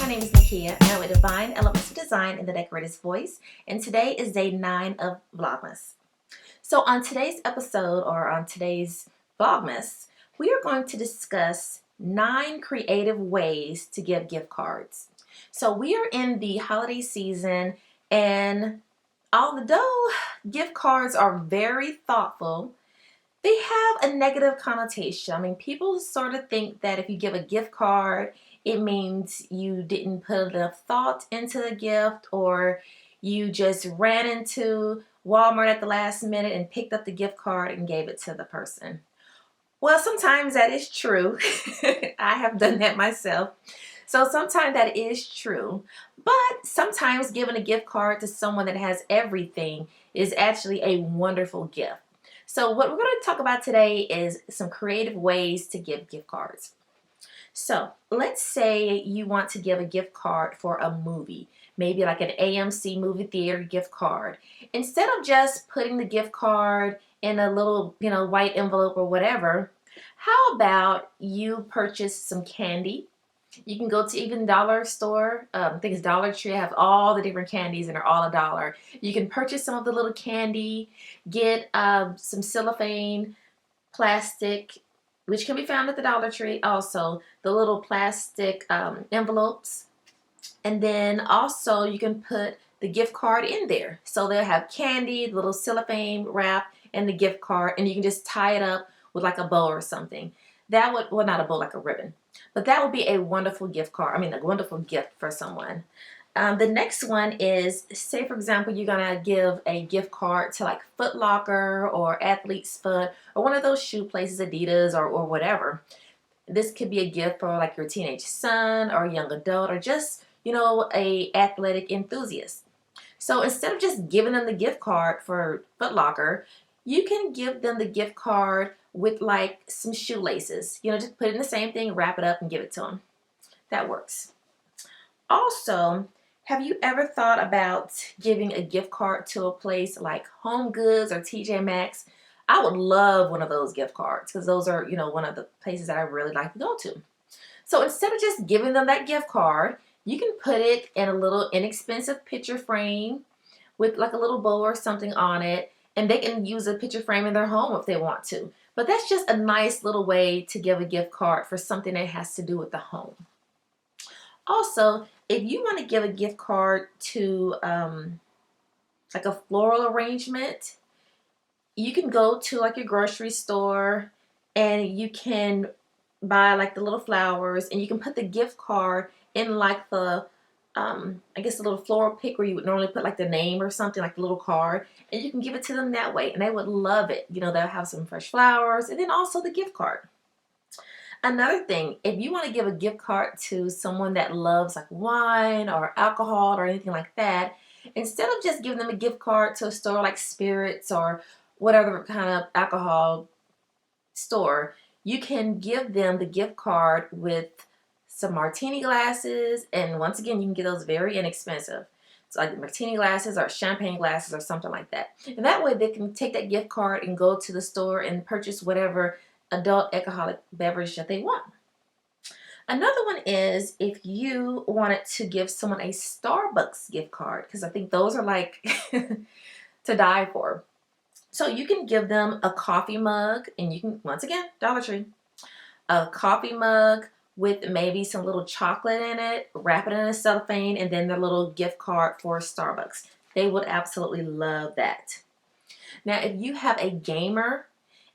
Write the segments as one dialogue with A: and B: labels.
A: name is Nakia, and I'm with Divine Elements of Design in the Decorator's Voice, and today is day 9 of Vlogmas. So on today's episode, or on today's Vlogmas, we are going to discuss 9 creative ways to give gift cards. So we are in the holiday season, and although gift cards are very thoughtful, they have a negative connotation. I mean, people sort of think that if you give a gift card, it means you didn't put enough thought into the gift, or you just ran into Walmart at the last minute and picked up the gift card and gave it to the person. Well, sometimes that is true. I have done that myself. So sometimes that is true, but sometimes giving a gift card to someone that has everything is actually a wonderful gift. So what we're going to talk about today is some creative ways to give gift cards. So let's say you want to give a gift card for a movie, maybe like an AMC movie theater gift card. Instead of just putting the gift card in a little, white envelope or whatever, how about you purchase some candy? You can go to even dollar store. I think it's Dollar Tree. Have all the different candies and they're all $1. You can purchase some of the little candy, get some cellophane plastic, which can be found at the Dollar Tree. Also, the little plastic envelopes. And then also you can put the gift card in there. So they'll have candy, the little cellophane wrap, and the gift card. And you can just tie it up with like a bow or something. That would, well, not a bow, like a ribbon. But that would be a wonderful gift card. I mean, a wonderful gift for someone. The next one is, say for example, you're going to give a gift card to like Foot Locker or Athlete's Foot or one of those shoe places, Adidas or whatever. This could be a gift for like your teenage son or young adult or just, a athletic enthusiast. So instead of just giving them the gift card for Foot Locker, you can give them the gift card with like some shoelaces. Just put it in the same thing, wrap it up, and give it to them. That works. Also, have you ever thought about giving a gift card to a place like Home Goods or TJ Maxx? I would love one of those gift cards because those are, one of the places that I really like to go to. So instead of just giving them that gift card, you can put it in a little inexpensive picture frame with like a little bow or something on it, and they can use a picture frame in their home if they want to. But that's just a nice little way to give a gift card for something that has to do with the home. Also, if you want to give a gift card to like a floral arrangement, you can go to like your grocery store and you can buy like the little flowers, and you can put the gift card in like the I guess a little floral pick where you would normally put like the name or something, like the little card, and you can give it to them that way, and they would love it. They'll have some fresh flowers and then also the gift card. Another thing, if you want to give a gift card to someone that loves like wine or alcohol or anything like that, instead of just giving them a gift card to a store like Spirits or whatever kind of alcohol store, you can give them the gift card with some martini glasses, and once again, you can get those very inexpensive. It's like martini glasses or champagne glasses or something like that. And that way they can take that gift card and go to the store and purchase whatever adult alcoholic beverage that they want. Another one is if you wanted to give someone a Starbucks gift card, because I think those are like to die for. So you can give them a coffee mug, and you can, once again, Dollar Tree, a coffee mug with maybe some little chocolate in it, wrap it in a cellophane, and then their little gift card for Starbucks. They would absolutely love that. Now, if you have a gamer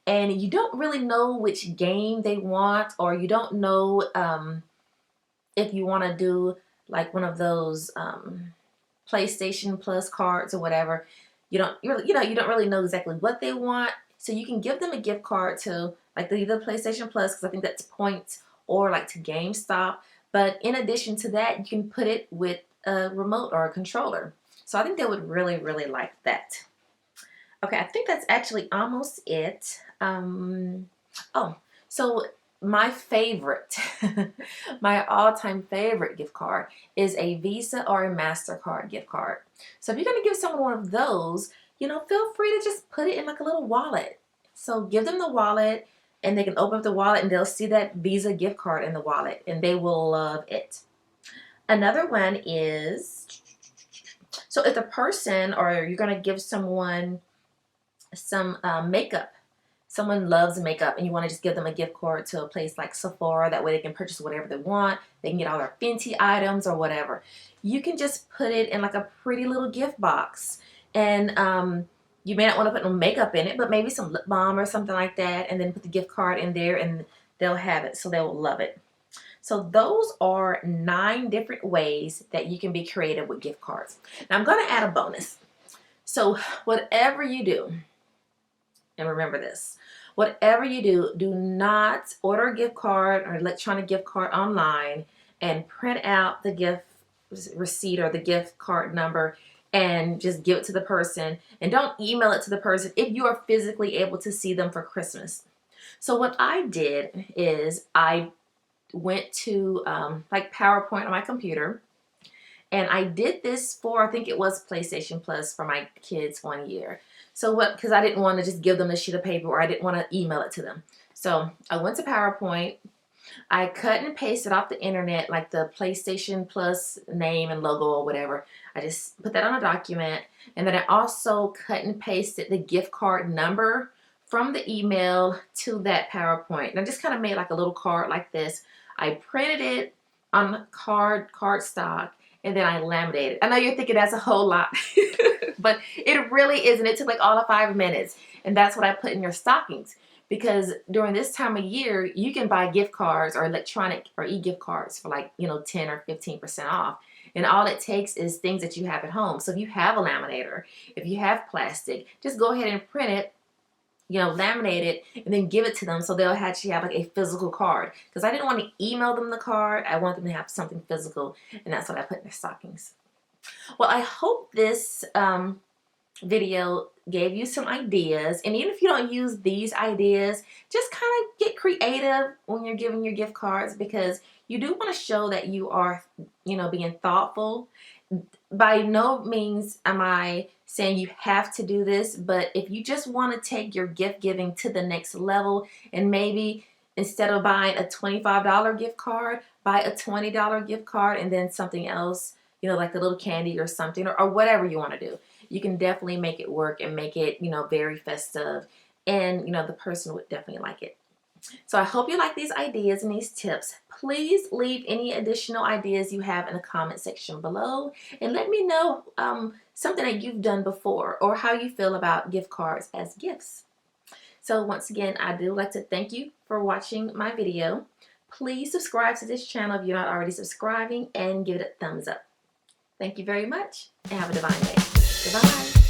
A: and you don't really know which game they want, or you don't know if you want to do like one of those PlayStation Plus cards or whatever, you don't really know exactly what they want. So you can give them a gift card to like either PlayStation Plus, because I think that's points, or like to GameStop. But in addition to that, you can put it with a remote or a controller. So I think they would really, really like that. Okay, I think that's actually almost it. So my favorite, my all-time favorite gift card is a Visa or a MasterCard gift card. So if you're going to give someone one of those, feel free to just put it in like a little wallet. So give them the wallet, and they can open up the wallet and they'll see that Visa gift card in the wallet, and they will love it. Another one is, so if the person, or you're going to give someone some makeup, someone loves makeup and you want to just give them a gift card to a place like Sephora, that way they can purchase whatever they want, they can get all their Fenty items or whatever, you can just put it in like a pretty little gift box. And you may not want to put no makeup in it, but maybe some lip balm or something like that, and then put the gift card in there and they'll have it, so they'll love it. So those are 9 different ways that you can be creative with gift cards. Now I'm going to add a bonus. So whatever you do, and remember this, whatever you do, do not order a gift card or electronic gift card online and print out the gift receipt or the gift card number and just give it to the person. And don't email it to the person if you are physically able to see them for Christmas. So what I did is I went to like PowerPoint on my computer, and I did this for, I think it was PlayStation Plus for my kids 1 year. So what, because I didn't want to just give them a sheet of paper, or I didn't want to email it to them. So I went to PowerPoint, I cut and pasted off the internet like the PlayStation Plus name and logo or whatever. I just put that on a document, and then I also cut and pasted the gift card number from the email to that PowerPoint. And I just kind of made like a little card like this. I printed it on cardstock, and then I laminated. I know you're thinking that's a whole lot, but it really isn't. It took like all of 5 minutes, and that's what I put in your stockings. Because during this time of year, you can buy gift cards or electronic or e-gift cards for like, 10 or 15% off. And all it takes is things that you have at home. So if you have a laminator, if you have plastic, just go ahead and print it, laminate it, and then give it to them so they'll actually have like a physical card. Because I didn't want to email them the card. I want them to have something physical, and that's what I put in their stockings. Well, I hope this video gave you some ideas, and even if you don't use these ideas, just kind of get creative when you're giving your gift cards, because you do want to show that you are, being thoughtful. By no means am I saying you have to do this, but if you just want to take your gift giving to the next level, and maybe instead of buying a $25 gift card, buy a $20 gift card and then something else, like a little candy or something, or whatever you want to do. You can definitely make it work and make it, very festive, and, the person would definitely like it. So I hope you like these ideas and these tips. Please leave any additional ideas you have in the comment section below, and let me know something that you've done before, or how you feel about gift cards as gifts. So once again, I do like to thank you for watching my video. Please subscribe to this channel if you're not already subscribing, and give it a thumbs up. Thank you very much, and have a divine day. Goodbye.